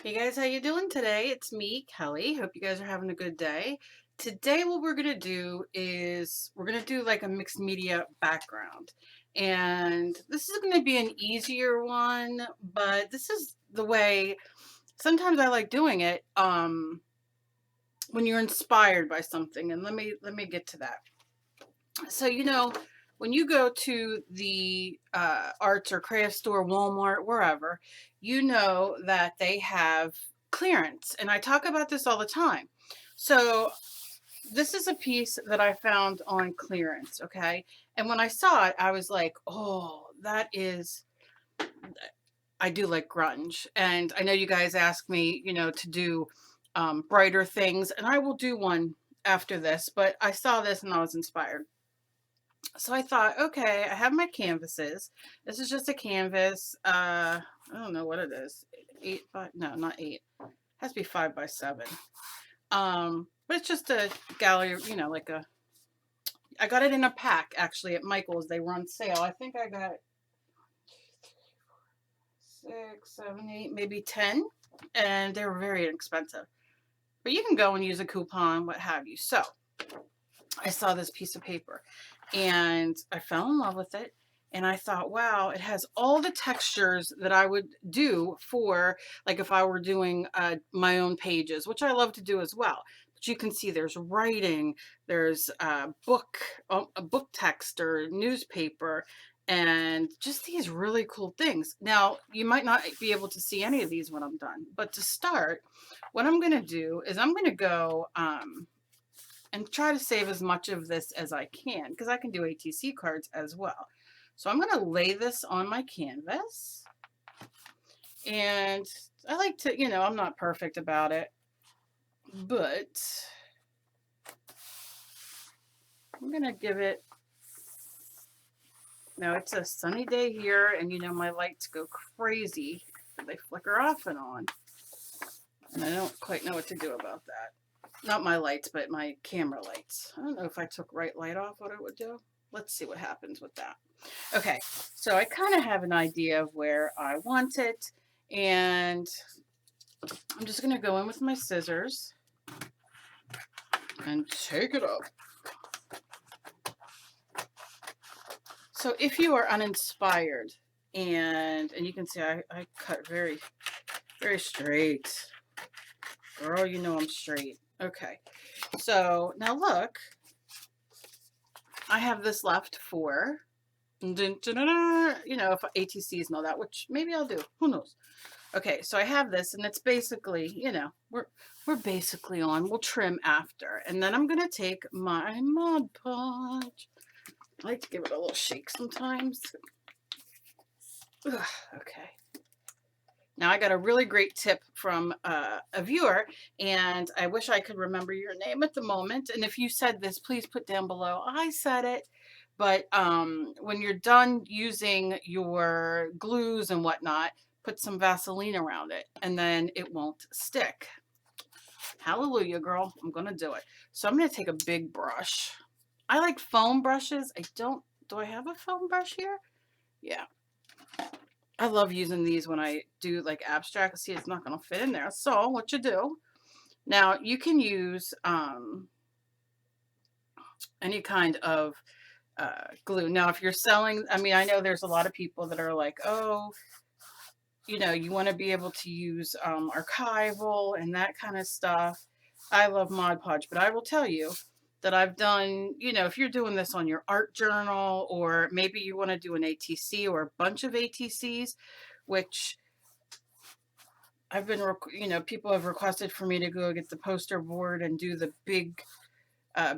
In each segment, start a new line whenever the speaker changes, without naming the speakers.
Hey guys, how you doing today? It's me, Kelly. Hope you guys are having a good day. Today what we're going to do is we're going to do like a mixed media background. And this is going to be an easier one, but this is the way sometimes I like doing it when you're inspired by something. And let me get to that. So, when you go to the arts or craft store, Walmart, wherever, you know that they have clearance. And I talk about this all the time. So, this is a piece that I found on clearance. Okay. And when I saw it, I was like, oh, that is, I do like grunge. And I know you guys ask me, to do brighter things, and I will do one after this, but I saw this and I was inspired. So I thought, okay, I have my canvases. This is just a canvas. I don't know what it is. 8 by, no, not 8. It has to be 5 by 7. But it's just a gallery, like I got it in a pack actually at Michael's. They were on sale. I think I got 6, 7, 8, maybe 10, and they were very inexpensive. But you can go and use a coupon, what have you. So I saw this piece of paper and I fell in love with it. And I thought, wow, it has all the textures that I would do for, like if I were doing my own pages, which I love to do as well. But you can see there's writing, there's a book text or newspaper, and just these really cool things. Now, you might not be able to see any of these when I'm done, but to start, what I'm going to do is I'm going to go and try to save as much of this as I can, because I can do ATC cards as well. So I'm going to lay this on my canvas, and I like to, I'm not perfect about it, but I'm going to give it, now it's a sunny day here, and my lights go crazy. They flicker off and on, and I don't quite know what to do about that. Not my lights, but my camera lights. I don't know if I took right light off what it would do. Let's see what happens with that. Okay, so I kind of have an idea of where I want it, and I'm just going to go in with my scissors and take it up. So if you are uninspired, and you can see I cut very, very straight. Girl, you know I'm straight. Okay, so now look, I have this left for, if ATCs and all that, which maybe I'll do. Who knows? Okay, so I have this, and it's basically, we're basically on. We'll trim after. And then I'm going to take my Mod Podge. I like to give it a little shake sometimes. Ugh, okay. Now I got a really great tip from a viewer, and I wish I could remember your name at the moment. And if you said this, please put down below. I said it. But when you're done using your glues and whatnot, put some Vaseline around it, and then it won't stick. Hallelujah, girl. I'm going to do it. So I'm going to take a big brush. I like foam brushes. Do I have a foam brush here? Yeah. I love using these when I do like abstract. See, it's not going to fit in there. So what you do, now you can use any kind of glue. Now, if you're selling, I mean, I know there's a lot of people that are like, oh, you want to be able to use archival and that kind of stuff. I love Mod Podge, but I will tell you that I've done, if you're doing this on your art journal, or maybe you want to do an ATC or a bunch of ATCs, which I've been, people have requested for me to go get the poster board and do the big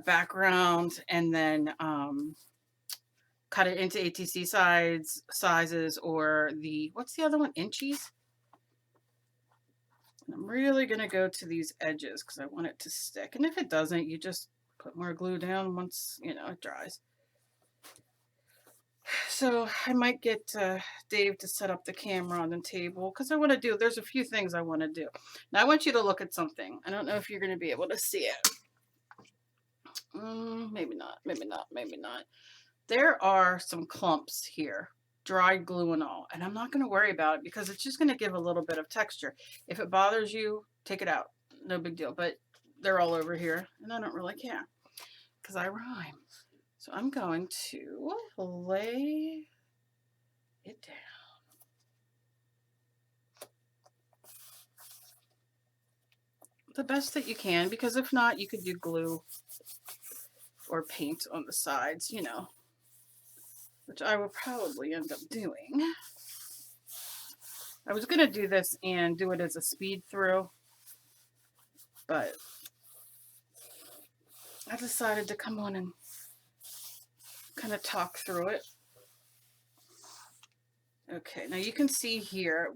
background, and then cut it into ATC sizes, or what's the other one? Inchies. And I'm really going to go to these edges because I want it to stick. And if it doesn't, you just put more glue down once, it dries. So I might get Dave to set up the camera on the table, because there's a few things I want to do. Now I want you to look at something. I don't know if you're going to be able to see it. Maybe not, maybe not, maybe not. There are some clumps here. dry glue and all. And I'm not going to worry about it because it's just going to give a little bit of texture. If it bothers you, take it out. No big deal. But they're all over here and I don't really care because I rhyme. So I'm going to lay it down. The best that you can, because if not, you could do glue or paint on the sides, you know, which I will probably end up doing. I was going to do this and do it as a speed through, but I decided to come on and kind of talk through it. Okay, now you can see here,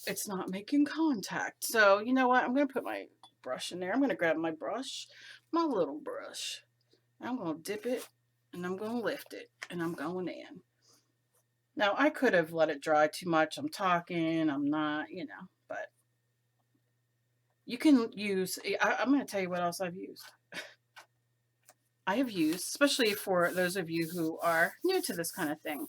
it's not making contact. So, you know what? I'm going to put my brush in there. I'm going to grab my brush, my little brush. I'm going to dip it and I'm going to lift it and I'm going in. Now, I could have let it dry too much. I'm talking, I'm not, you know, but you can use, I'm going to tell you what else I've used. I have used, especially for those of you who are new to this kind of thing,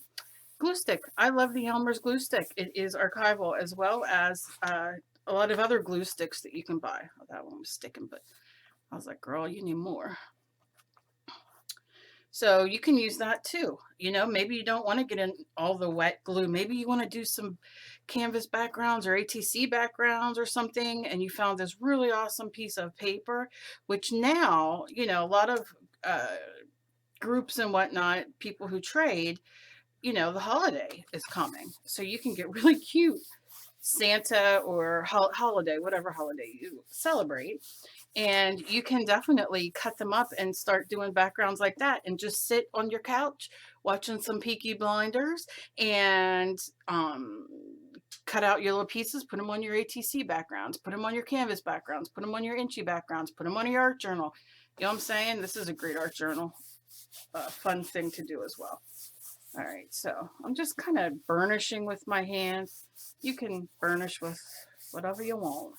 glue stick. I love the Elmer's glue stick. It is archival, as well as a lot of other glue sticks that you can buy. Oh, that one was sticking, but I was like, girl, you need more. So you can use that too. You know, maybe you don't want to get in all the wet glue. Maybe you want to do some canvas backgrounds or ATC backgrounds or something, and you found this really awesome piece of paper, which now, you know, a lot of groups and whatnot, people who trade, you know, the holiday is coming. So you can get really cute Santa or holiday, whatever holiday you celebrate. And you can definitely cut them up and start doing backgrounds like that and just sit on your couch watching some Peaky Blinders and cut out your little pieces, put them on your ATC backgrounds, put them on your canvas backgrounds, put them on your inchy backgrounds, put them on your art journal. You know what I'm saying? This is a great art journal, fun thing to do as well. All right, so I'm just kind of burnishing with my hands. You can burnish with whatever you want.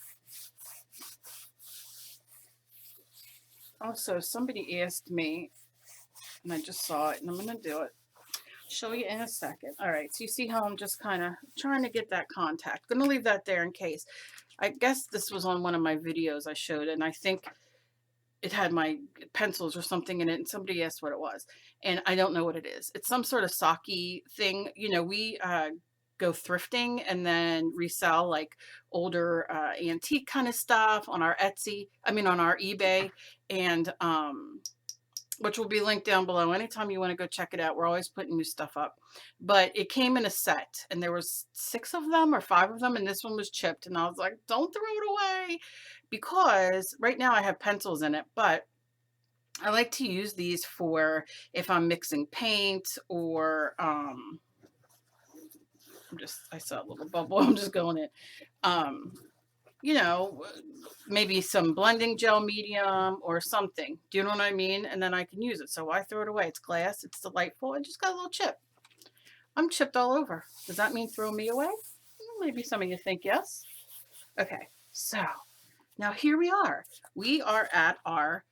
Also, somebody asked me, and I just saw it, and I'm going to do it. Show you in a second. All right, so you see how I'm just kind of trying to get that contact. Going to leave that there in case. I guess this was on one of my videos I showed, and I think it had my pencils or something in it, and somebody asked what it was, and I don't know what it is. It's some sort of sake thing. You know, we go thrifting and then resell like older antique kind of stuff on our Etsy, on our eBay, and which will be linked down below anytime you want to go check it out. We're always putting new stuff up, but it came in a set and there was 6 of them or 5 of them, and this one was chipped, and I was like, don't throw it away, because right now I have pencils in it, but I like to use these for if I'm mixing paint or I saw a little bubble. I'm just going in. You know, maybe some blending gel medium or something. Do you know what I mean? And then I can use it. So why throw it away? It's glass. It's delightful. It just got a little chip. I'm chipped all over. Does that mean throw me away? Maybe some of you think yes. Okay, so now here we are. We are at our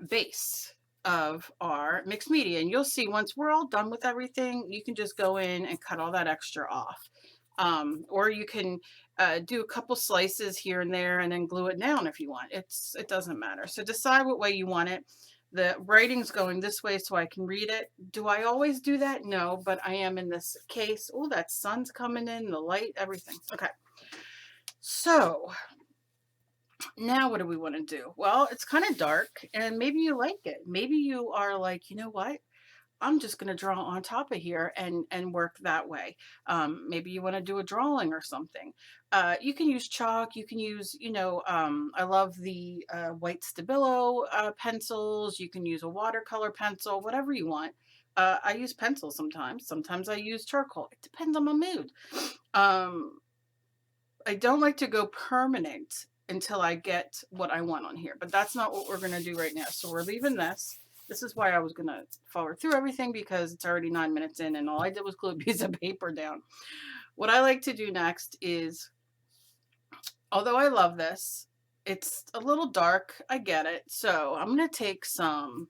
base of our mixed media, and you'll see once we're all done with everything, you can just go in and cut all that extra off. Or you can do a couple slices here and there and then glue it down if you want. It doesn't matter. So decide what way you want it. The writing's going this way so I can read it. Do I always do that? No, but I am in this case. Oh, that sun's coming in, the light, everything. Okay. So now what do we want to do? Well, it's kind of dark and maybe you like it. Maybe you are like, you know what? I'm just going to draw on top of here and work that way. Maybe you want to do a drawing or something. You can use chalk. You can use, you know, I love the white Stabilo pencils. You can use a watercolor pencil, whatever you want. I use pencils sometimes. Sometimes I use charcoal. It depends on my mood. I don't like to go permanent until I get what I want on here, but that's not what we're going to do right now. So we're leaving this. This is why I was going to forward through everything, because it's already 9 minutes in and all I did was glue a piece of paper down. What I like to do next is, although I love this, it's a little dark. I get it. So I'm going to take some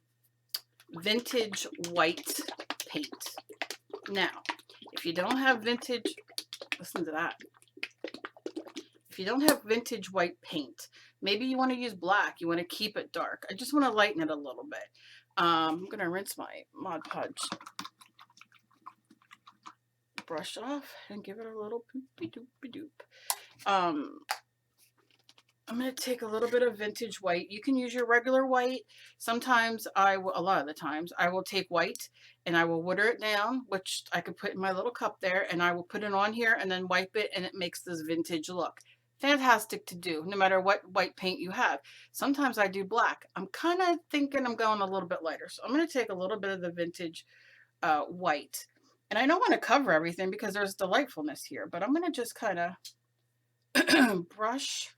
vintage white paint. Now, If you don't have vintage, listen to that. If you don't have vintage white paint, maybe you want to use black. You want to keep it dark. I just want to lighten it a little bit. I'm going to rinse my Mod Podge brush off and give it a little poopy doopy doop. I'm going to take a little bit of vintage white. You can use your regular white. Sometimes a lot of the times, I will take white and I will water it down, which I could put in my little cup there, and I will put it on here and then wipe it, and it makes this vintage look. Fantastic to do, no matter what white paint you have. Sometimes I do black. I'm kind of thinking I'm going a little bit lighter. So I'm going to take a little bit of the vintage white. And I don't want to cover everything because there's delightfulness here, but I'm going to just kind of brush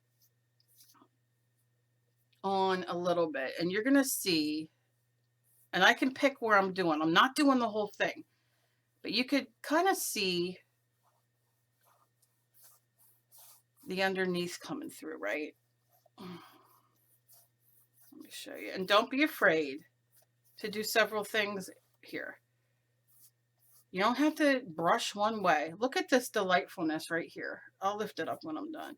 on a little bit, and you're gonna see, and I can pick where I'm doing. I'm not doing the whole thing, but you could kind of see the underneath coming through, right? Let me show you. And don't be afraid to do several things here. You don't have to brush one way. Look at this delightfulness right here. I'll lift it up when I'm done.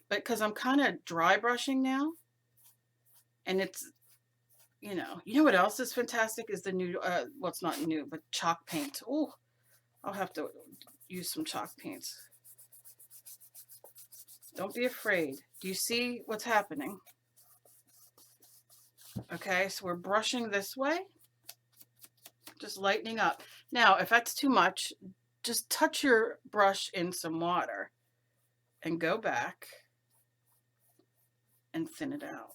But because I'm kind of dry brushing now, and it's, you know what else is fantastic is the new, well, it's not new, but chalk paint. Oh, I'll have to use some chalk paints. Don't be afraid. Do you see what's happening? Okay, so we're brushing this way, just lightening up. Now, if that's too much, just touch your brush in some water and go back and thin it out.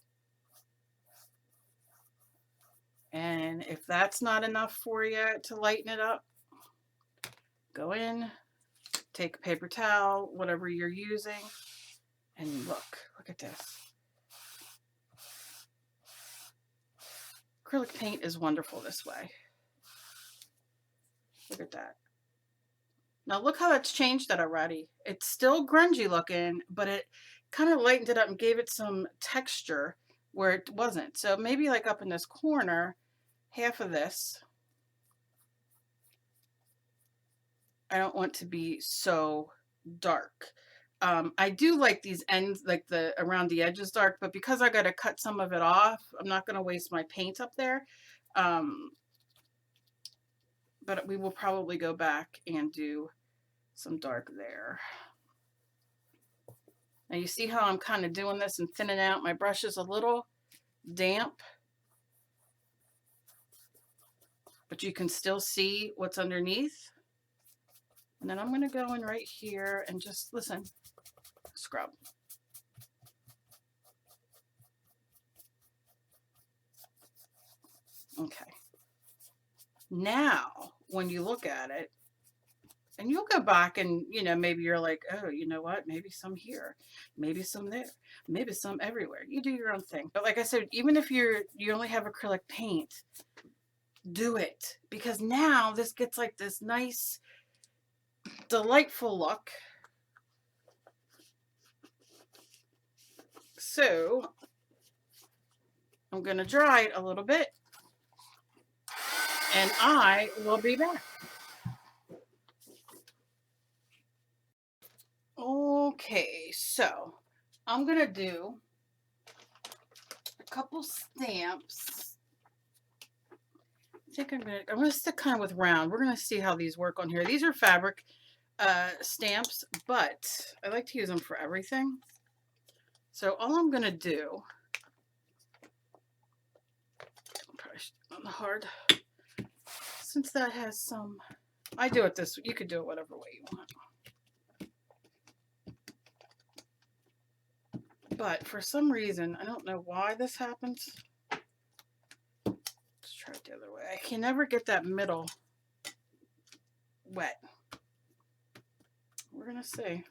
And if that's not enough for you to lighten it up, go in, take a paper towel, whatever you're using, and look at this. Acrylic paint is wonderful this way. Look at that. Now look how it's changed that already. It's still grungy looking, but it kind of lightened it up and gave it some texture where it wasn't. So maybe like up in this corner, half of this, I don't want to be so dark. I do like these ends, like the around the edges dark, but because I got to cut some of it off, I'm not going to waste my paint up there. But we will probably go back and do some dark there. Now you see how I'm kind of doing this and thinning out. My brush is a little damp, but you can still see what's underneath. And then I'm going to go in right here and just, listen, scrub. Okay. Now, when you look at it, and you'll go back and, maybe you're like, oh, you know what? Maybe some here, maybe some there, maybe some everywhere. You do your own thing. But like I said, even if you only have acrylic paint, do it. Because now this gets like this nice, delightful look. So I'm going to dry it a little bit, and I will be back. Okay, so I'm going to do a couple stamps. I think I'm going to stick kind of with round. We're going to see how these work on here. These are fabric stamps, but I like to use them for everything. So all I'm going to do, probably on the hard, since that has some, I do it this way. You could do it whatever way you want. But for some reason, I don't know why this happens. Let's try it the other way. I can never get that middle wet. We're going to see.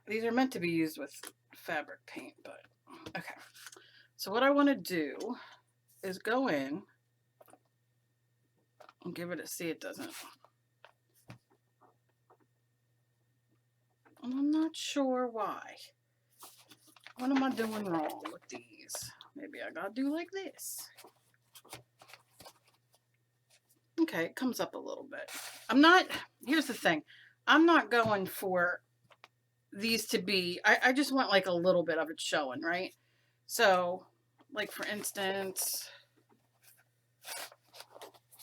These are meant to be used with fabric paint, but okay. So what I want to do is go in and give it a, see, it doesn't. And I'm not sure why. What am I doing wrong with these? Maybe I gotta do like this. Okay, it comes up a little bit. I'm not, here's the thing. I'm not going for these to be, I just want like a little bit of it showing, right? So, like for instance,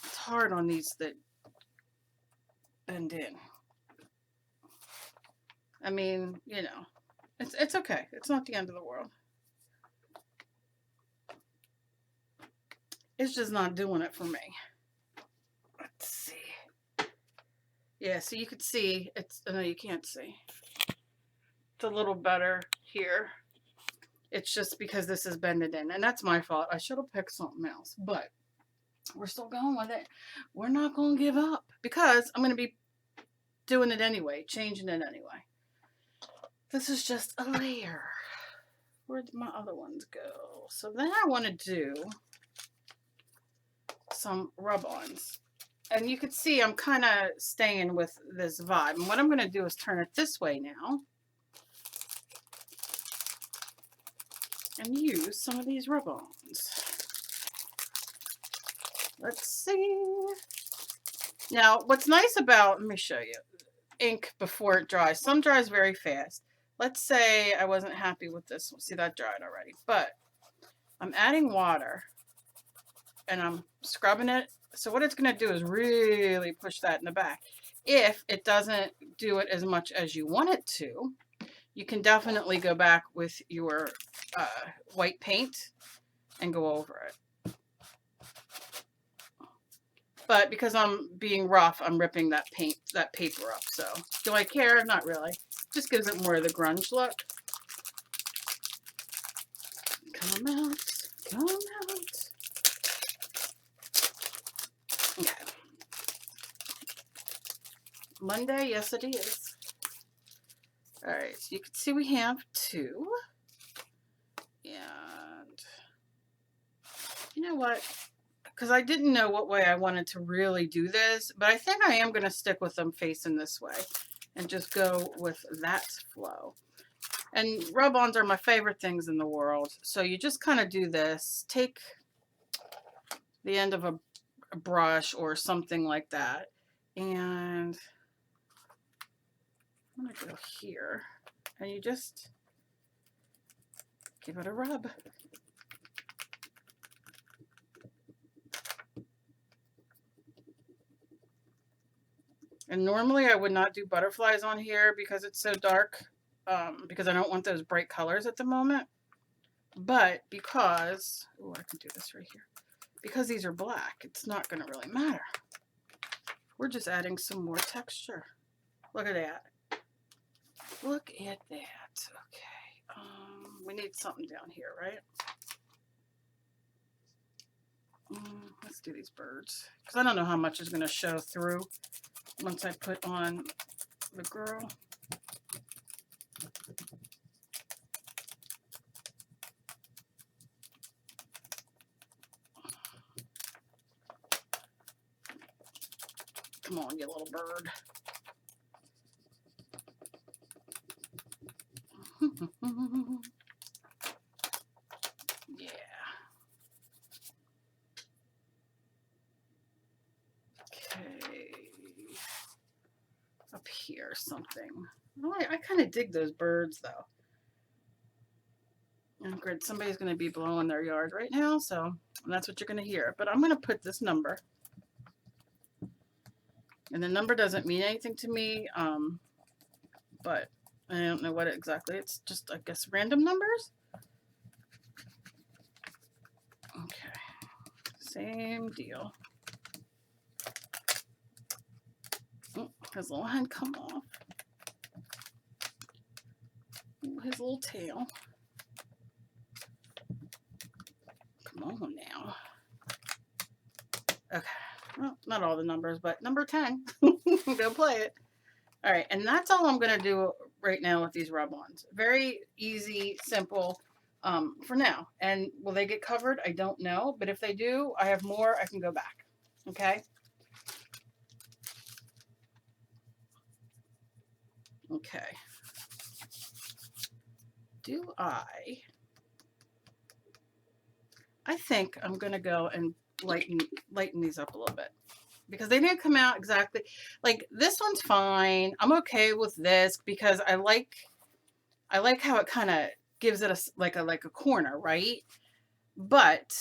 it's hard on these that bend in. I mean, you know, it's okay. It's not the end of the world. It's just not doing it for me. Let's see. Yeah, so you could see, it's, no, you can't see. It's a little better here. It's just because this is bended in, and that's my fault. I should have picked something else, but we're still going with it. We're not going to give up because I'm going to be doing it anyway, changing it anyway. This is just a layer. Where did my other ones go? So then I want to do some rub-ons. And you can see I'm kind of staying with this vibe. And what I'm going to do is turn it this way now. And use some of these rub-ons. Let's see. Now, what's nice about, let me show you, ink before it dries. Some dries very fast. Let's say I wasn't happy with this. See, that dried already. But I'm adding water and I'm scrubbing it. So what it's going to do is really push that in the back. If it doesn't do it as much as you want it to, you can definitely go back with your white paint and go over it. But because I'm being rough, I'm ripping that paper up. So do I care? Not really. Just gives it more of the grunge look. Come out, come out. Okay. Monday, yes it is. All right, so you can see we have two. And you know what? Because I didn't know what way I wanted to really do this, but I think I am going to stick with them facing this way and just go with that flow. And rub-ons are my favorite things in the world. So you just kind of do this. Take the end of a brush or something like that. And I'm going to go here. And you just give it a rub. And normally I would not do butterflies on here because it's so dark, because I don't want those bright colors at the moment. But because, oh, I can do this right here. Because these are black, it's not going to really matter. We're just adding some more texture. Look at that. Look at that. Okay. We need something down here, right? Let's do these birds. Because I don't know how much is going to show through once I put on the girl. Come on, you little bird. Yeah. Okay. Up here, something. Oh, I kind of dig those birds, though. And grid, somebody's going to be blowing their yard right now, so that's what you're going to hear. But I'm going to put this number. And the number doesn't mean anything to me, but I don't know what exactly. It's just, I guess, random numbers. Okay. Same deal. Oh, his little hand come off. Ooh, his little tail. Come on now. Okay. Well, not all the numbers, but number 10. Go play it. All right, and that's all I'm going to do right now with these rub-ons. Very easy, simple for now. And will they get covered? I don't know. But if they do, I have more. I can go back. Okay? Okay. Do I think I'm going to go and lighten these up a little bit. because they didn't come out exactly like this one's fine. I'm okay with this because I like how it kind of gives it like a corner, right? But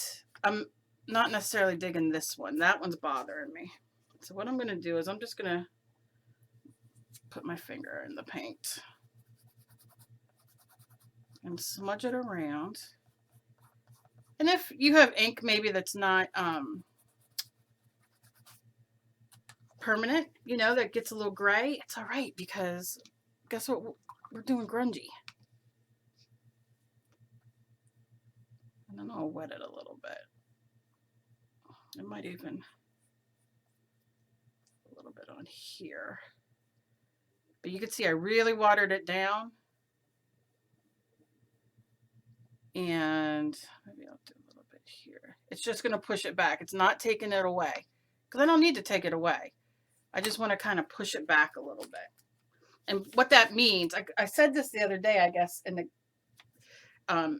I'm not necessarily digging this one. That one's bothering me. So what I'm going to do is I'm just going to put my finger in the paint and smudge it around. And if you have ink maybe that's not permanent, you know, that gets a little gray, it's all right, because guess what? We're doing grungy. And then I'll wet it a little bit. It might even a little bit on here. But you can see I really watered it down. And maybe I'll do a little bit here. It's just going to push it back. It's not taking it away because I don't need to take it away. I just want to kind of push it back a little bit. And what that means, I said this the other day, I guess, in the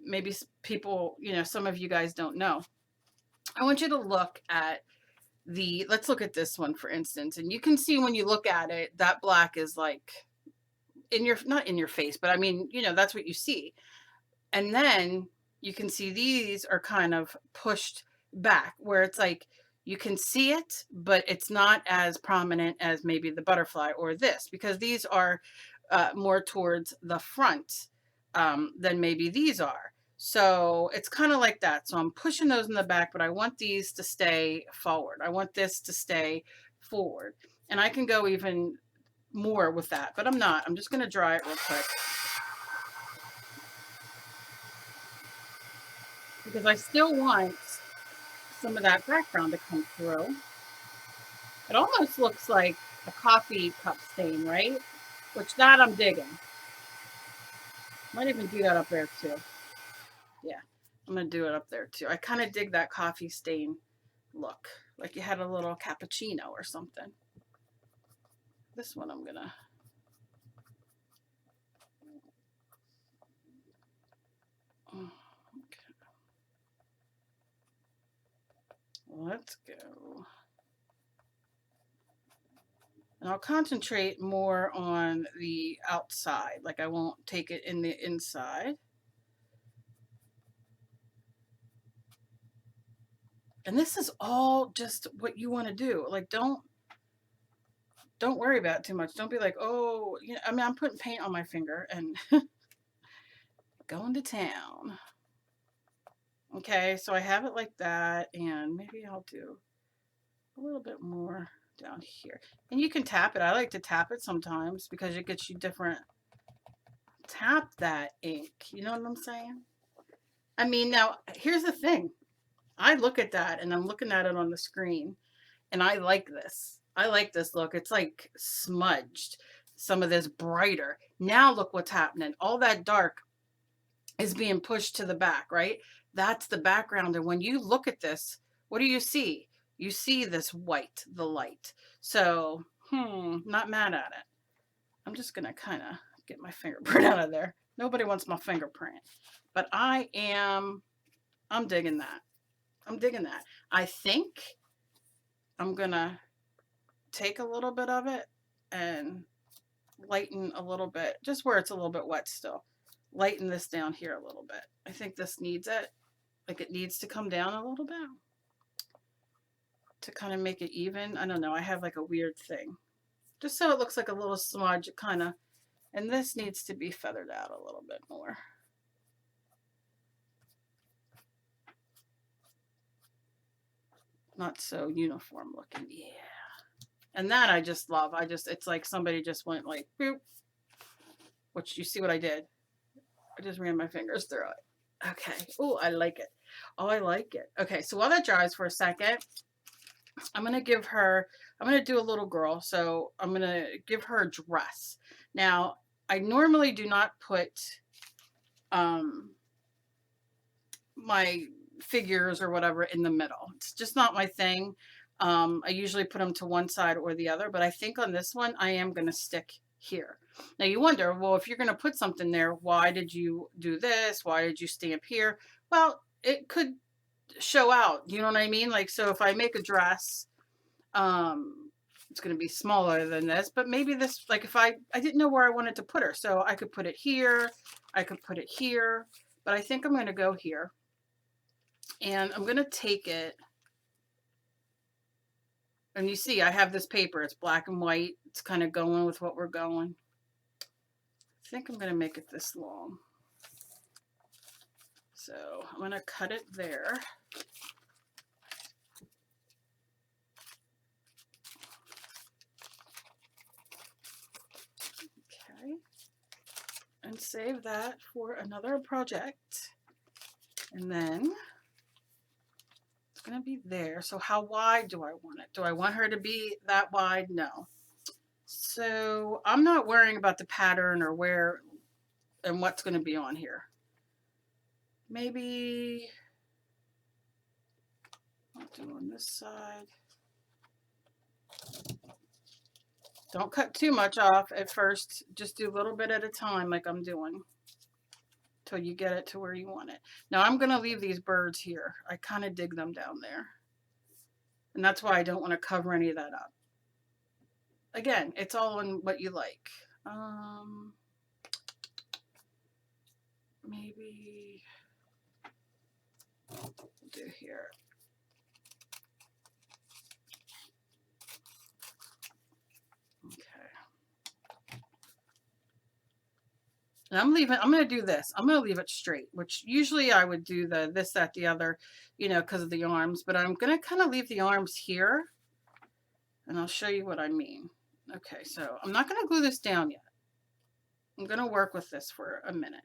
maybe people, you know, some of you guys don't know. I want you to look at let's look at this one, for instance, and you can see when you look at it, that black is like not in your face, but I mean, you know, that's what you see. And then you can see these are kind of pushed back where it's like you can see it, but it's not as prominent as maybe the butterfly or this, because these are more towards the front than maybe these are. So it's kind of like that. So I'm pushing those in the back, but I want these to stay forward. I want this to stay forward. And I can go even more with that, but I'm not. I'm just going to dry it real quick, because I still want some of that background to come through. It almost looks like a coffee cup stain, right? Which that I'm digging. Might even do that up there too. Yeah, I'm going to do it up there too. I kind of dig that coffee stain look, like you had a little cappuccino or something. This one I'm going to... Let's go. And I'll concentrate more on the outside. Like I won't take it in the inside. And this is all just what you want to do. Like don't worry about it too much. Don't be like, oh, you know, I mean, I'm putting paint on my finger and going to town. Okay, so I have it like that, and maybe I'll do a little bit more down here. And you can tap it. I like to tap it sometimes because it gets you different. Tap that ink. You know what I'm saying? I mean, now, here's the thing. I look at that, and I'm looking at it on the screen, and I like this. I like this look. It's like smudged. Some of this brighter. Now look what's happening. All that dark is being pushed to the back, right? That's the background. And when you look at this, what do you see? You see this white, the light. So, not mad at it. I'm just going to kind of get my fingerprint out of there. Nobody wants my fingerprint. But I'm digging that. I'm digging that. I think I'm going to take a little bit of it and lighten a little bit, just where it's a little bit wet still. Lighten this down here a little bit. I think this needs it. Like it needs to come down a little bit to kind of make it even. I don't know. I have like a weird thing. Just so it looks like a little smudge, kind of. And this needs to be feathered out a little bit more. Not so uniform looking. Yeah. And that I just love. It's like somebody just went like, boop. Which you see what I did. I just ran my fingers through it. Okay. Oh, I like it. Oh, I like it. Okay, so while that dries for a second, I'm going to do a little girl. So I'm going to give her a dress. Now, I normally do not put my figures or whatever in the middle. It's just not my thing. I usually put them to one side or the other, but I think on this one, I am going to stick here. Now you wonder, well, if you're going to put something there, why did you do this? Why did you stamp here? Well, it could show out, you know what I mean? Like, so if I make a dress, It's going to be smaller than this, but maybe this, like if I didn't know where I wanted to put her, so I could put it here, I could put it here, but I think I'm going to go here, and I'm going to take it, and you see I have this paper, it's black and white, it's kind of going with what we're going. I think I'm going to make it this long. So I'm going to cut it there. Okay. And save that for another project. And then it's going to be there. So how wide do I want it? Do I want her to be that wide? No. So I'm not worrying about the pattern or where and what's going to be on here. Maybe I'll do on this side. Don't cut too much off at first. Just do a little bit at a time like I'm doing till you get it to where you want it. Now I'm going to leave these birds here. I kind of dig them down there. And that's why I don't want to cover any of that up. Again, it's all in what you like. Maybe we'll do here. Okay. And I'm going to do this. I'm going to leave it straight, which usually I would do the this, that, the other, you know, because of the arms, but I'm going to kind of leave the arms here, and I'll show you what I mean. Okay, so I'm not going to glue this down yet. I'm going to work with this for a minute.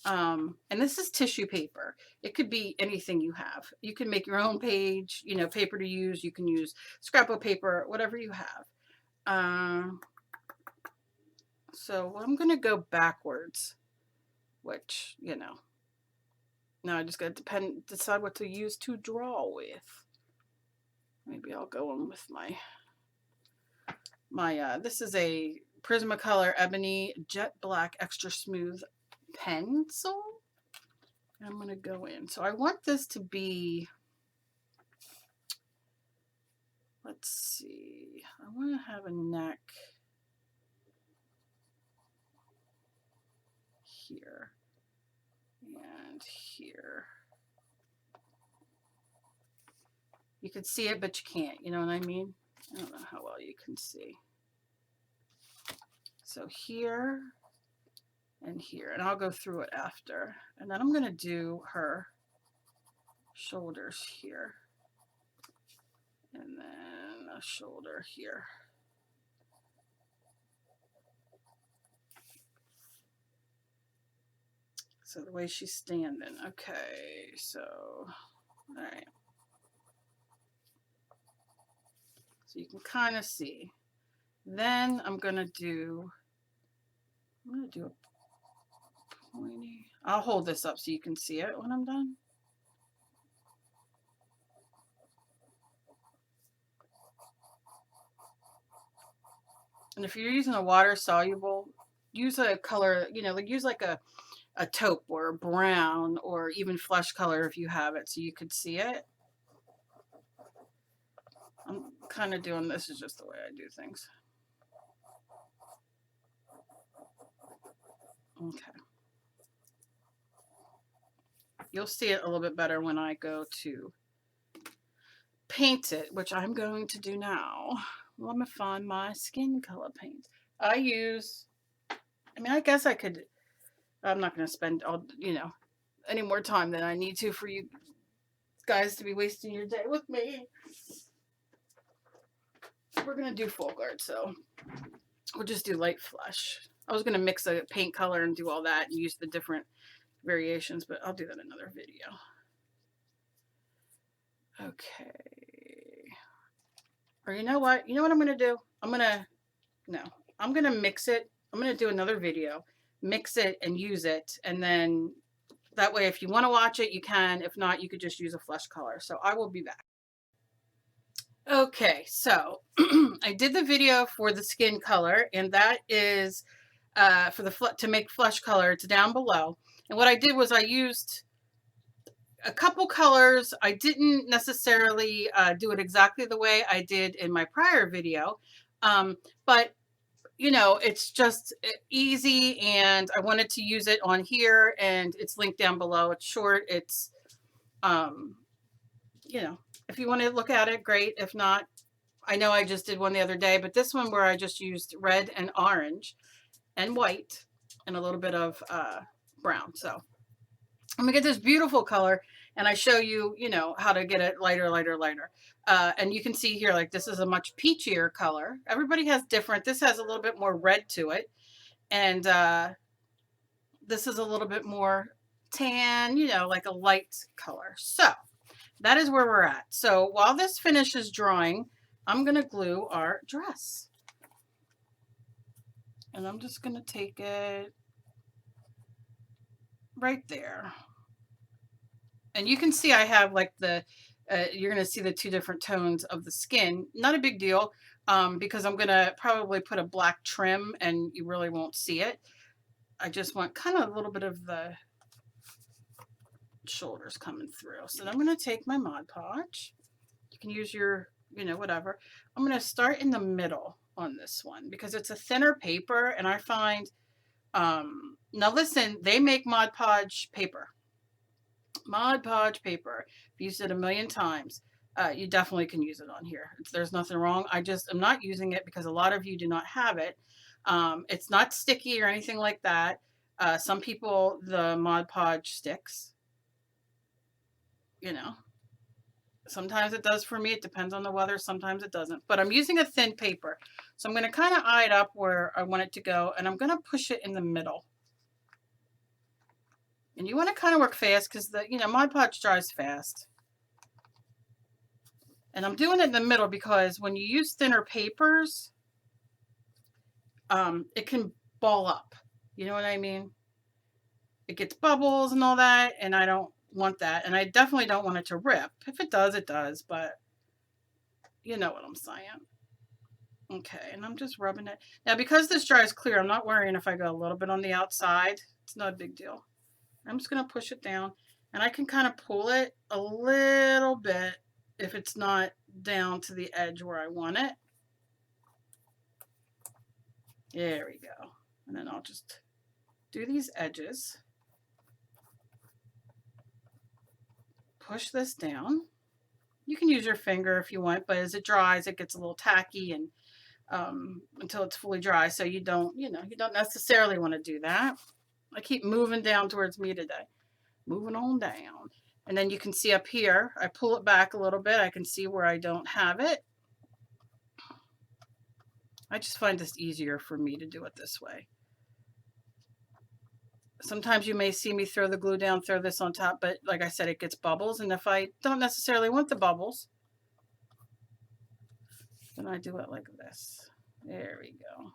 And this is tissue paper. It could be anything you have. You can make your own page, you know, paper to use. You can use scrapbook paper, whatever you have. So I'm going to go backwards, which, you know, now I just got to decide what to use to draw with. Maybe I'll go in with this is a Prismacolor Ebony Jet Black Extra Smooth pencil. I'm going to go in. So I want this to be, let's see, I want to have a neck here and here. You can see it, but you can't, you know what I mean? I don't know how well you can see. So here and here, and I'll go through it after. And then I'm going to do her shoulders here, and then a shoulder here. So the way she's standing. Okay, so, all right. So you can kind of see. Then I'm going to do a pointy. I'll hold this up so you can see it when I'm done. And if you're using a water soluble, use a color, you know, like use like a taupe or a brown or even flesh color if you have it so you could see it. I'm kind of doing this is just the way I do things. Okay. You'll see it a little bit better when I go to paint it, which I'm going to do now. Let me find my skin color paint. I mean, I guess I could, I'm not going to spend all, you know, any more time than I need to for you guys to be wasting your day with me. We're going to do full guard, so we'll just do light flesh. I was going to mix a paint color and do all that and use the different variations, but I'll do that in another video. Okay. Or you know what? You know what I'm going to do? I'm going to mix it. I'm going to do another video, mix it and use it. And then that way, if you want to watch it, you can. If not, you could just use a flesh color. So I will be back. Okay, so I did the video for the skin color, and that is for the to make flesh color. It's down below. And what I did was I used a couple colors. I didn't necessarily do it exactly the way I did in my prior video, but you know, it's just easy, and I wanted to use it on here, and it's linked down below. It's short. It's, you know, if you want to look at it, great. If not, I know I just did one the other day, but this one where I just used red and orange and white and a little bit of brown. So I'm gonna get this beautiful color, and I show you, you know, how to get it lighter, lighter, lighter. And you can see here, like this is a much peachier color. Everybody has different. This has a little bit more red to it, and this is a little bit more tan, you know, like a light color. So that is where we're at. So while this finishes drying, I'm gonna glue our dress, and I'm just gonna take it right there. And you can see I have like the, you're going to see the two different tones of the skin. Not a big deal, because I'm going to probably put a black trim and you really won't see it. I just want kind of a little bit of the shoulders coming through. So then I'm going to take my Mod Podge. You can use your, you know, whatever. I'm going to start in the middle on this one because it's a thinner paper, and I find, now listen, they make Mod Podge paper. Mod Podge paper. I've used it a million times. You definitely can use it on here. There's nothing wrong. I just am not using it because a lot of you do not have it. It's not sticky or anything like that. Some people, the Mod Podge sticks. You know, sometimes it does for me. It depends on the weather. Sometimes it doesn't. But I'm using a thin paper. So I'm going to kind of eye it up where I want it to go, and I'm going to push it in the middle. And you want to kind of work fast because the, you know, Mod Podge dries fast. And I'm doing it in the middle because when you use thinner papers, it can ball up. You know what I mean? It gets bubbles and all that, and I don't want that. And I definitely don't want it to rip. If it does, it does, but you know what I'm saying. Okay, and I'm just rubbing it. Now, because this dries clear, I'm not worrying if I go a little bit on the outside. It's not a big deal. I'm just going to push it down, and I can kind of pull it a little bit if it's not down to the edge where I want it. There we go. And then I'll just do these edges. Push this down. You can use your finger if you want, but as it dries, it gets a little tacky, and until it's fully dry. So you don't, you know, you don't necessarily want to do that. I keep moving down towards me today. Moving on down. And then you can see up here, I pull it back a little bit. I can see where I don't have it. I just find this easier for me to do it this way. Sometimes you may see me throw the glue down, throw this on top, but like I said, it gets bubbles. And if I don't necessarily want the bubbles, then I do it like this. There we go.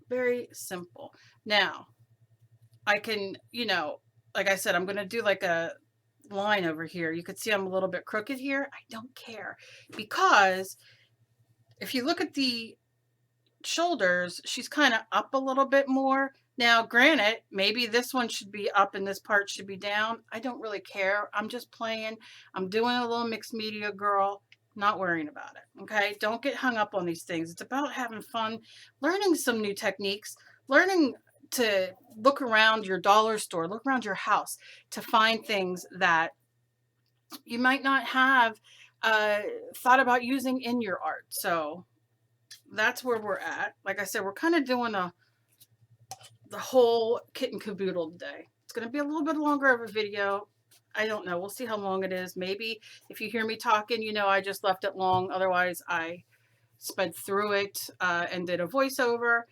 Very simple. Now, I can, you know, like I said, I'm going to do like a line over here. You could see I'm a little bit crooked here. I don't care, because if you look at the shoulders, she's kind of up a little bit more. Now, granted, maybe this one should be up and this part should be down. I don't really care. I'm just playing. I'm doing a little mixed media, girl. Not worrying about it. Okay? Don't get hung up on these things. It's about having fun, learning some new techniques, learning to look around your dollar store, look around your house to find things that you might not have thought about using in your art. So that's where we're at. Like I said, we're kind of doing the whole kit and caboodle today. It's going to be a little bit longer of a video. I don't know. We'll see how long it is. Maybe if you hear me talking, you know I just left it long. Otherwise, I sped through it and did a voiceover.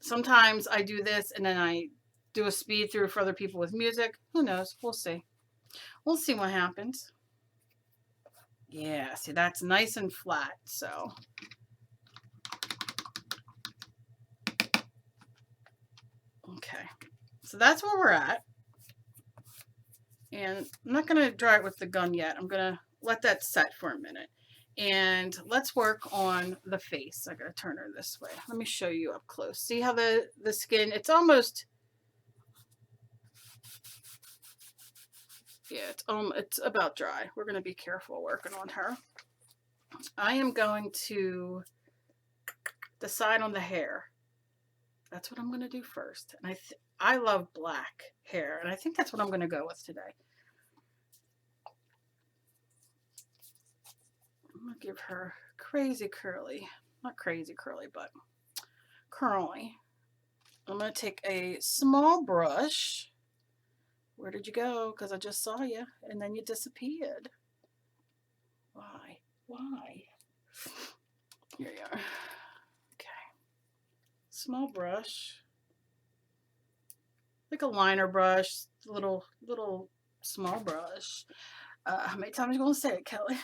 Sometimes I do this and then I do a speed through for other people with music. Who knows? We'll see. We'll see what happens. Yeah, see, that's nice and flat. So okay, so that's where we're at. And I'm not going to dry it with the gun yet. I'm going to let that set for a minute. And let's work on the face. I got to turn her this way. Let me show you up close. See how the skin, it's almost Yeah, it's about dry. We're going to be careful working on her. I am going to decide on the hair. That's what I'm going to do first. And I love black hair, and I think that's what I'm going to go with today. I'm going to give her crazy curly. Not crazy curly, but curly. I'm going to take a small brush. Where did you go? Because I just saw you, and then you disappeared. Why? Why? Here you are. Okay. Small brush. Like a liner brush. Little small brush. How many times are you going to say it, Kelly?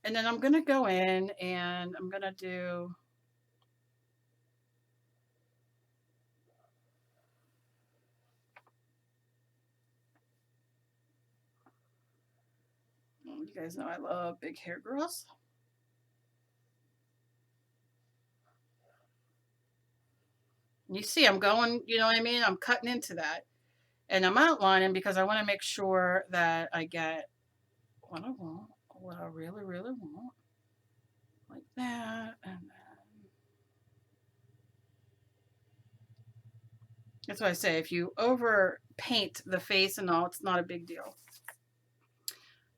And then I'm going to go in and I'm going to do... You guys know I love big hair girls. You see, I'm going, you know what I mean? I'm cutting into that. And I'm outlining because I want to make sure that I get what I want, what I really, really want. Like that. And then... That's why I say, if you over paint the face and all, it's not a big deal.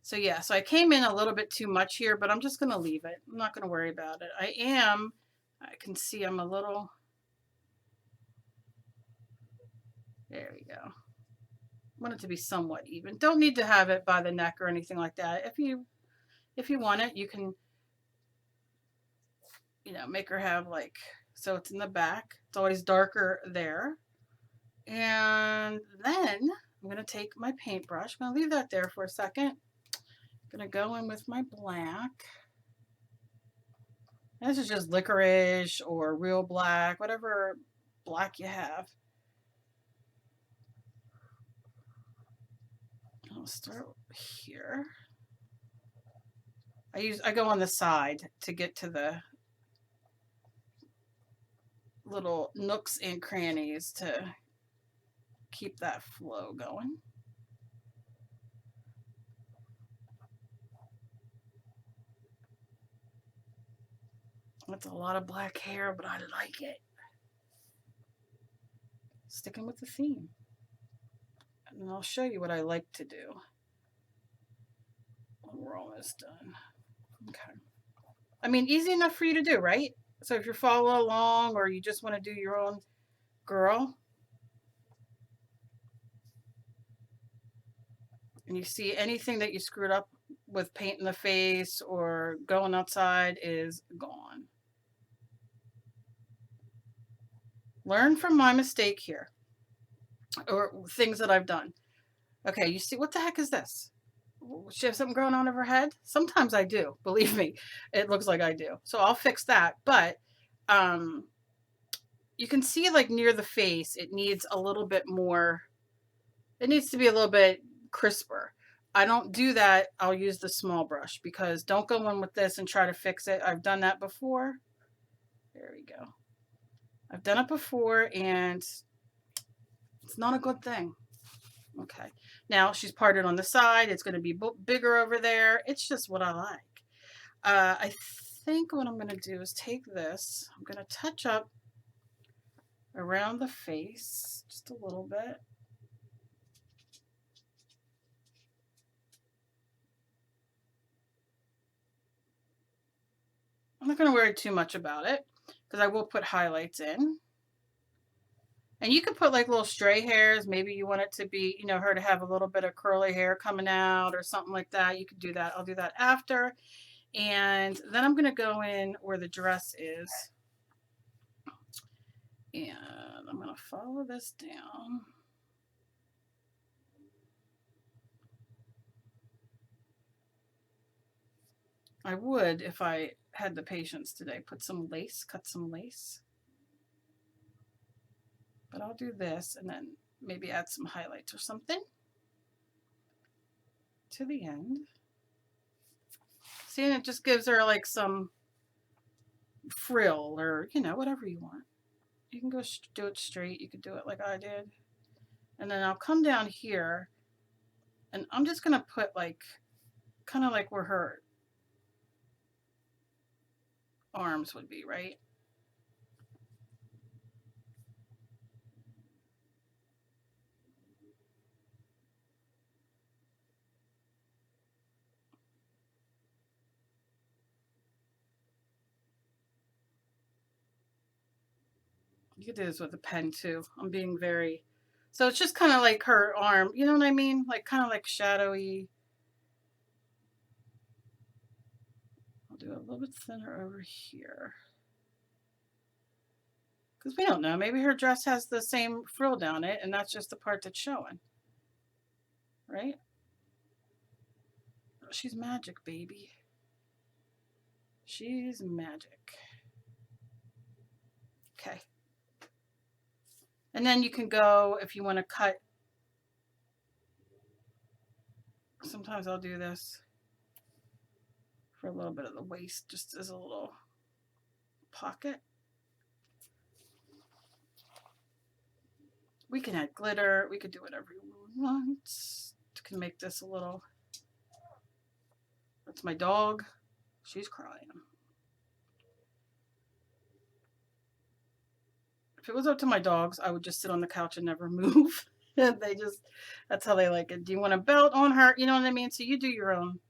So yeah, so I came in a little bit too much here, but I'm just going to leave it. I'm not going to worry about it. I can see I'm a little... There we go. Want it to be somewhat even. Don't need to have it by the neck or anything like that. If you want it, you can, you know, make her have like, so it's in the back. It's always darker there. And then I'm going to take my paintbrush. I'm going to leave that there for a second. I'm going to go in with my black. And this is just licorice or real black, whatever black you have. I'll start here. I go on the side to get to the little nooks and crannies to keep that flow going. That's a lot of black hair, but I like it. Sticking with the theme. And I'll show you what I like to do when we're almost done. Okay. I mean, easy enough for you to do, right? So if you're following along or you just want to do your own girl, and you see anything that you screwed up with painting the face or going outside is gone. Learn from my mistake here, or things that I've done. Okay, you see, what the heck is this? She has something growing on over her head? Sometimes I do, believe me. It looks like I do. So I'll fix that. But you can see like near the face, it needs a little bit more, it needs to be a little bit crisper. I don't do that. I'll use the small brush because don't go in with this and try to fix it. I've done that before. There we go. I've done it before and it's not a good thing. Okay. Now she's parted on the side. It's going to be bigger over there. It's just what I like. I think what I'm going to do is take this. I'm going to touch up around the face just a little bit. I'm not going to worry too much about it because I will put highlights in. And you could put like little stray hairs. Maybe you want it to be, you know, her to have a little bit of curly hair coming out or something like that. You could do that. I'll do that after. And then I'm going to go in where the dress is. And I'm going to follow this down. I would, if I had the patience today, put some lace, cut some lace. But I'll do this and then maybe add some highlights or something to the end. See, and it just gives her like some frill or, you know, whatever you want. You can go do it straight. You could do it like I did. And then I'll come down here and I'm just going to put like, kind of like where her arms would be, right? You could do this with a pen too. I'm being very, so it's just kind of like her arm, you know what I mean? Like kind of like shadowy. I'll do it a little bit thinner over here. Because we don't know. Maybe her dress has the same frill down it and that's just the part that's showing. Right? Oh, she's magic, baby. She's magic. Okay. And then you can go if you want to cut. Sometimes I'll do this for a little bit of the waist, just as a little pocket. We can add glitter. We could do whatever we want. We can make this a little. That's my dog. She's crying. If it was up to my dogs, I would just sit on the couch and never move. They just, that's how they like it. Do you want a belt on her? You know what I mean? So you do your own,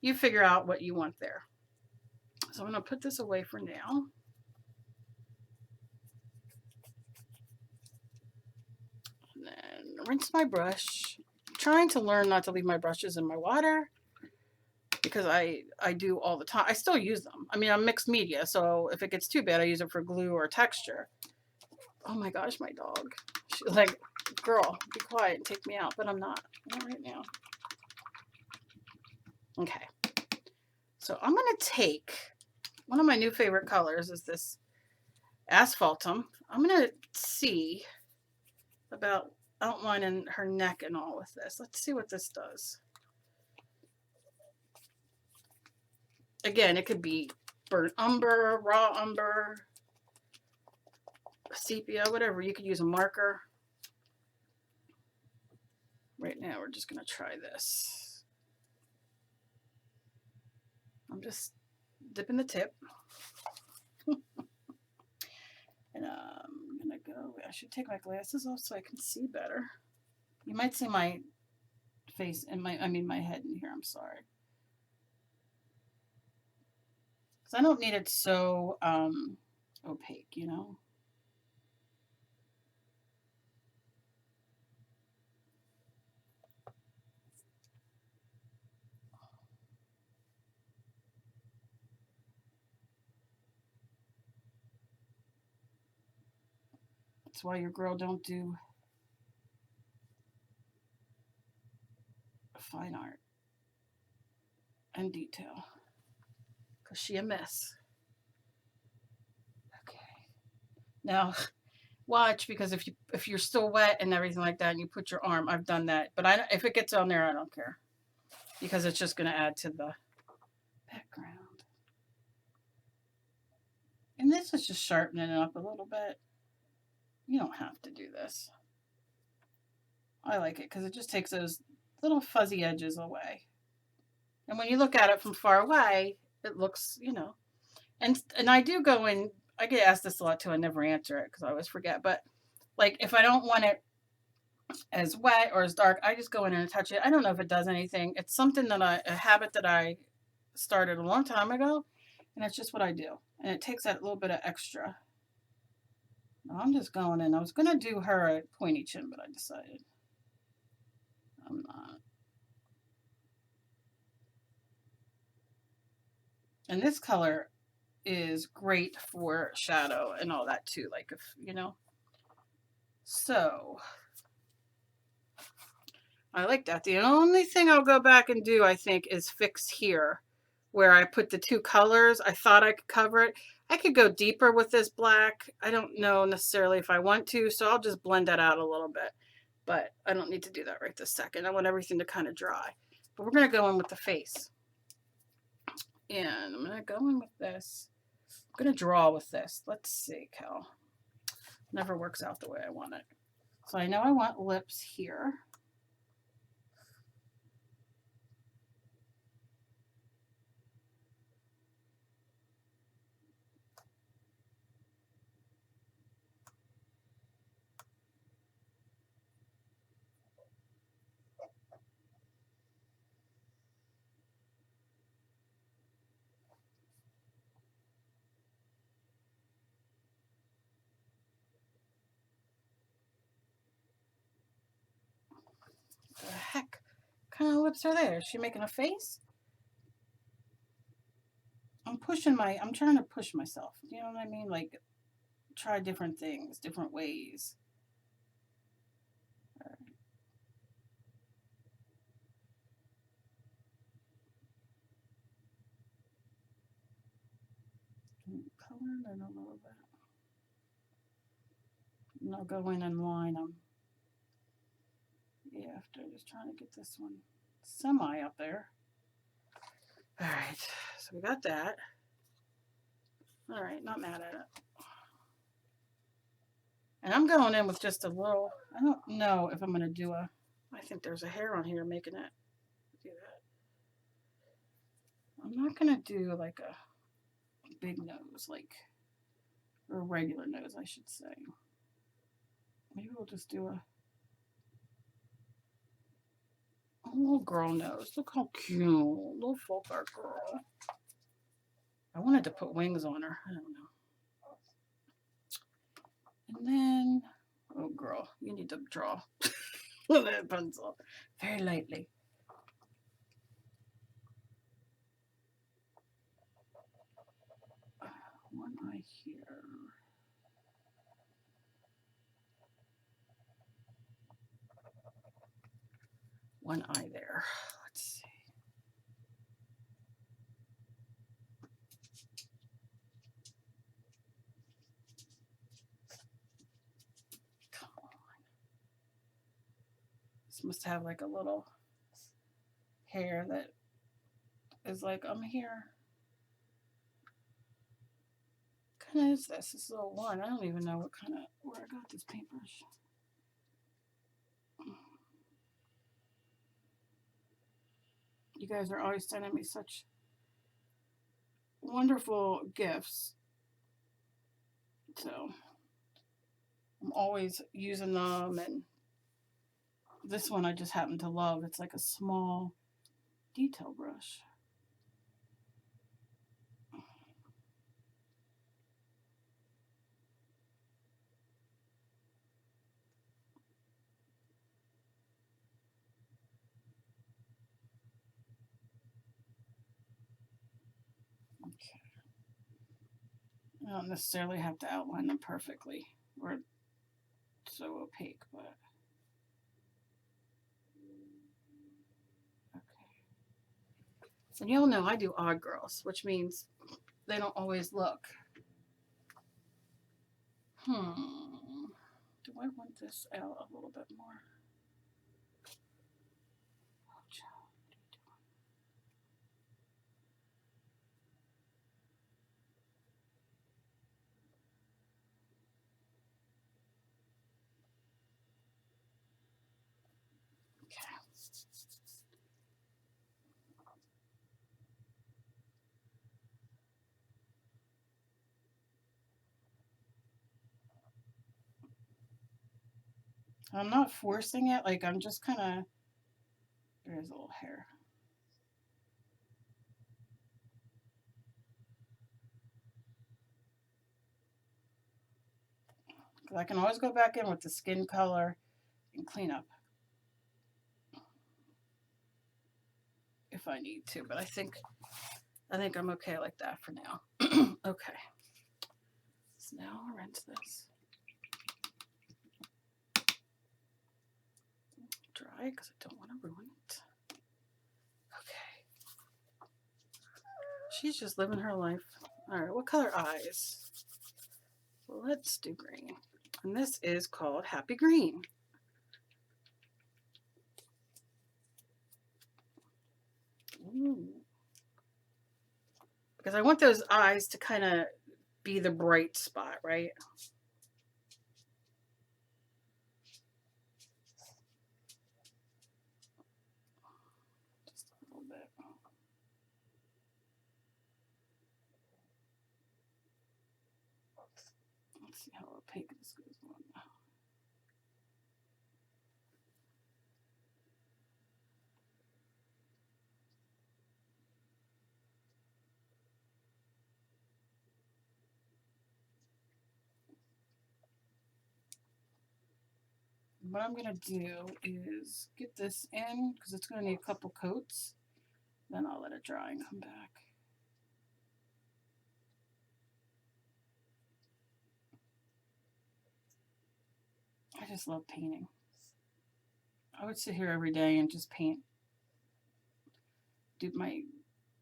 you figure out what you want there. So I'm going to put this away for now. And then rinse my brush. I'm trying to learn not to leave my brushes in my water because I do all the time. I still use them. I mean, I'm mixed media, so if it gets too bad, I use it for glue or texture. Oh my gosh, my dog. She's like, girl, be quiet and take me out. But I'm not right now. Okay. So I'm going to take, one of my new favorite colors is this Asphaltum. I'm going to see about outlining her neck and all with this. Let's see what this does. Again, it could be burnt umber, raw umber, sepia, whatever. You could use a marker. Right now, we're just going to try this. I'm just dipping the tip. And I'm going to go, I should take my glasses off so I can see better. You might see my face and my head in here. I'm sorry. Because I don't need it so opaque, you know. That's why your girl don't do fine art and detail, because she a mess. Okay. Now watch, because if you're still wet and everything like that and you put your arm, I've done that, but if it gets on there, I don't care, because it's just going to add to the background. And this is just sharpening it up a little bit. You don't have to do this. I like it because it just takes those little fuzzy edges away. And when you look at it from far away, it looks, you know, and I do go in, I get asked this a lot too. I never answer it because I always forget. But like if I don't want it as wet or as dark, I just go in and touch it. I don't know if it does anything. It's something that a habit that I started a long time ago, and it's just what I do. And it takes that little bit of extra. I'm just going in. I was going to do her a pointy chin, but I decided I'm not. And this color is great for shadow and all that too. Like if, you know, so I like that. The only thing I'll go back and do, I think, is fix here where I put the two colors. I thought I could cover it. I could go deeper with this black. I don't know necessarily if I want to, so I'll just blend that out a little bit. But I don't need to do that right this second. I want everything to kind of dry. But we're going to go in with the face. And I'm going to go in with this. I'm going to draw with this. Let's see, Cal. Never works out the way I want it. So I know I want lips here. What the heck? What kind of lips are there? Is she making a face? I'm trying to push myself. You know what I mean? Like, try different things, different ways. Color in a little bit. And I'll go in and line them. Yeah, after just trying to get this one semi up there. All right, so we got that. All right, not mad at it. And I'm going in with just a little, I don't know if I'm going to do I think there's a hair on here making it do that. I'm not going to do like a big nose, like, or a regular nose, I should say. Maybe we'll just do a little girl nose. Look how cute. Little folk art girl. I wanted to put wings on her. I don't know. And then, oh girl, you need to draw with that pencil very lightly. One eye here. One eye there. Let's see. Come on. This must have like a little hair that is like, I'm here. What kind of is this? This little one. I don't even know what kind of, where I got this paintbrush. You guys are always sending me such wonderful gifts. So I'm always using them, and this one I just happen to love. It's like a small detail brush. Okay. I don't necessarily have to outline them perfectly or so opaque, but okay. And y'all know I do odd girls, which means they don't always look. Do I want this out a little bit more? I'm not forcing it, like I'm just kind of, there's a little hair. Because I can always go back in with the skin color and clean up if I need to, but I think I'm okay like that for now. Okay. So now I'll rinse this. Dry because I don't want to ruin it. Okay. She's just living her life. All right, what color eyes? Well, let's do green. And this is called Happy Green. Ooh. Because I want those eyes to kind of be the bright spot, right? Let's see how opaque this goes on. What I'm going to do is get this in because it's going to need a couple coats. Then I'll let it dry and come back. I just love painting. I would sit here every day and just paint, do my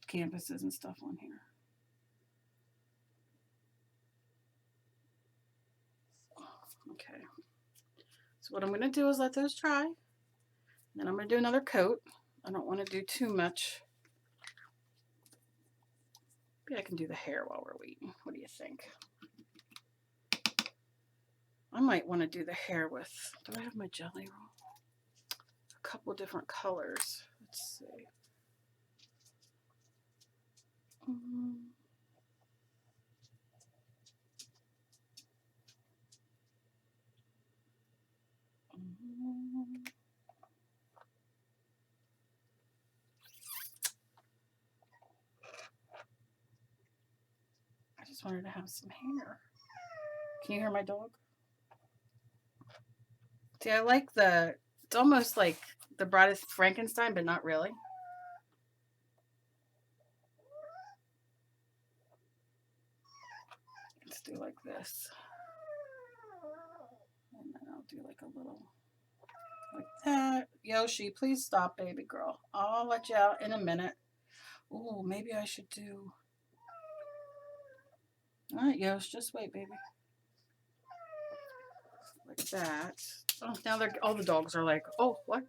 canvases and stuff on here. Okay. So what I'm going to do is let those dry. Then I'm going to do another coat. I don't want to do too much. Maybe I can do the hair while we're waiting. What do you think? I might want to do the hair with, do I have my jelly roll? A couple different colors. Let's see. I just wanted to have some hair. Can you hear my dog? See, I like it's almost like the Bride of Frankenstein, but not really. Let's do like this. And then I'll do like a little, like that. Yoshi, please stop, baby girl. I'll let you out in a minute. Oh, maybe I should do. All right, Yosh, just wait, baby. Like that. Oh, now all the dogs are like, oh, what?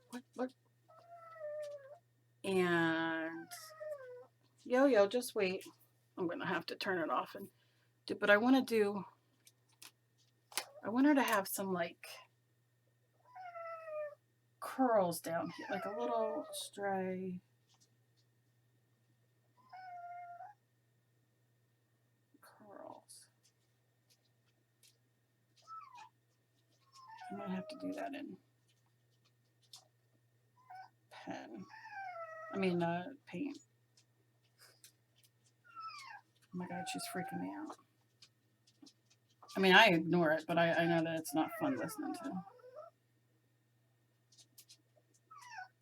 And Yo, just wait. I'm gonna have to turn it off and do. But I want to do. I want her to have some like curls down here, like a little stray. Curls. I might have to do that in pen. I mean, paint. Oh my God, she's freaking me out. I mean, I ignore it, but I know that it's not fun listening to.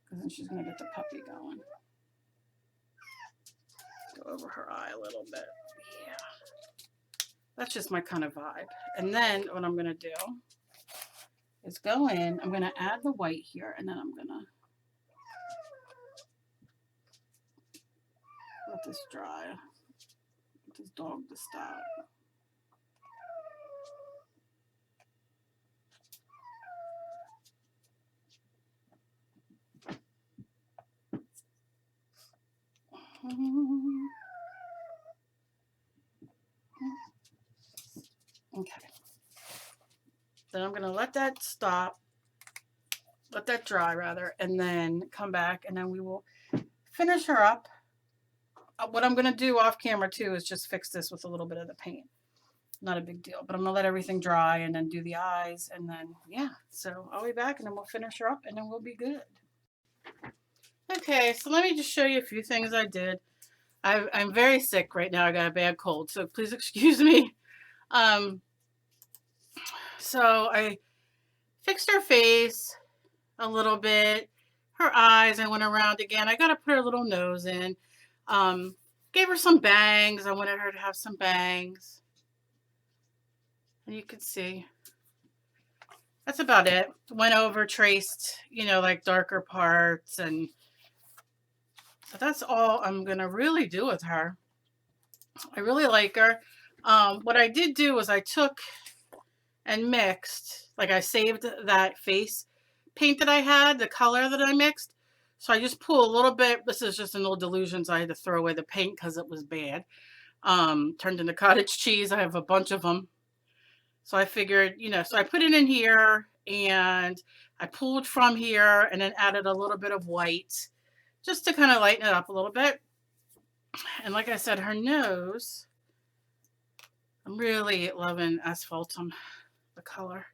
Because then she's going to get the puppy going. Go over her eye a little bit. Yeah. That's just my kind of vibe. And then what I'm going to do is go in. I'm going to add the white here, and then I'm going to let this dry. Get this dog to stop. Okay. Then I'm going to let that stop, let that dry rather, and then come back and then we will finish her up. What I'm going to do off camera too is just fix this with a little bit of the paint. Not a big deal, but I'm going to let everything dry and then do the eyes and then, yeah. So I'll be back and then we'll finish her up and then we'll be good. Okay, so let me just show you a few things I did. I'm very sick right now. I got a bad cold, so please excuse me. So I fixed her face a little bit. Her eyes, I went around again. I got to put her little nose in. Gave her some bangs. I wanted her to have some bangs. And you can see. That's about it. Went over, traced, you know, like darker parts. And but that's all I'm going to really do with her. I really like her. What I did do was I took and mixed, like I saved that face paint that I had, the color that I mixed. So I just pull a little bit. This is just an old delusion, so I had to throw away the paint because it was bad. Turned into cottage cheese. I have a bunch of them. So I figured, you know, so I put it in here and I pulled from here and then added a little bit of white just to kind of lighten it up a little bit. And like I said, her nose, I'm really loving Asphaltum, the color,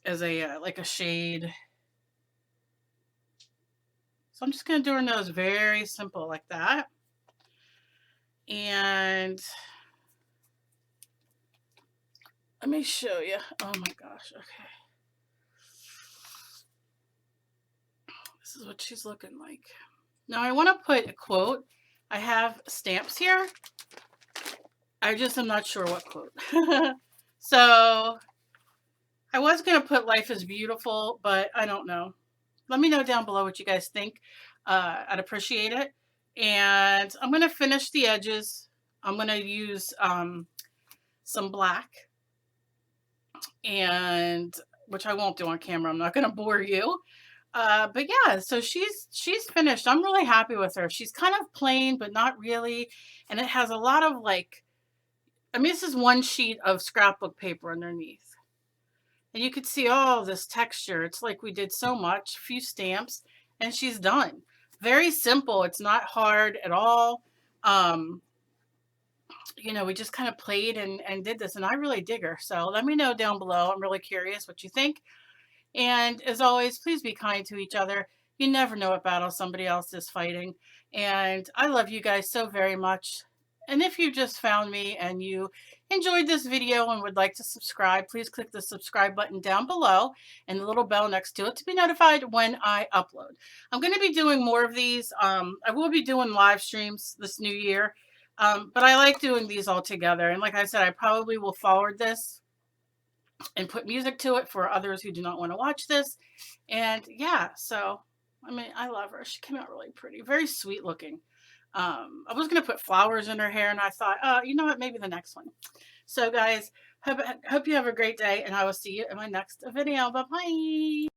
as a like a shade. So I'm just going to do her nose very simple like that. And let me show you. Oh my gosh. Okay. This is what she's looking like. Now I want to put a quote. I have stamps here. I just am not sure what quote. So I was going to put life is beautiful, but I don't know. Let me know down below what you guys think. I'd appreciate it. And I'm going to finish the edges. I'm going to use some black, and which I won't do on camera. I'm not going to bore you. But yeah, so she's finished. I'm really happy with her. She's kind of plain, but not really. And it has a lot of like, I mean, this is one sheet of scrapbook paper underneath. And you could see all this texture. It's like we did so much, few stamps, and she's done. Very simple. It's not hard at all. You know, we just kind of played and did this, and I really dig her. So let me know down below. I'm really curious what you think. And as always, please be kind to each other. You never know what battle somebody else is fighting. And I love you guys so very much. And if you just found me and you enjoyed this video and would like to subscribe, please click the subscribe button down below and the little bell next to it to be notified when I upload. I'm going to be doing more of these. I will be doing live streams this new year. But I like doing these all together. And like I said, I probably will forward this and put music to it for others who do not want to watch this. And yeah, so I mean, I love her. She came out really pretty, very sweet looking. I was going to put flowers in her hair, and I thought, you know what, maybe the next one. So guys, hope you have a great day, and I will see you in my next video. Bye-bye.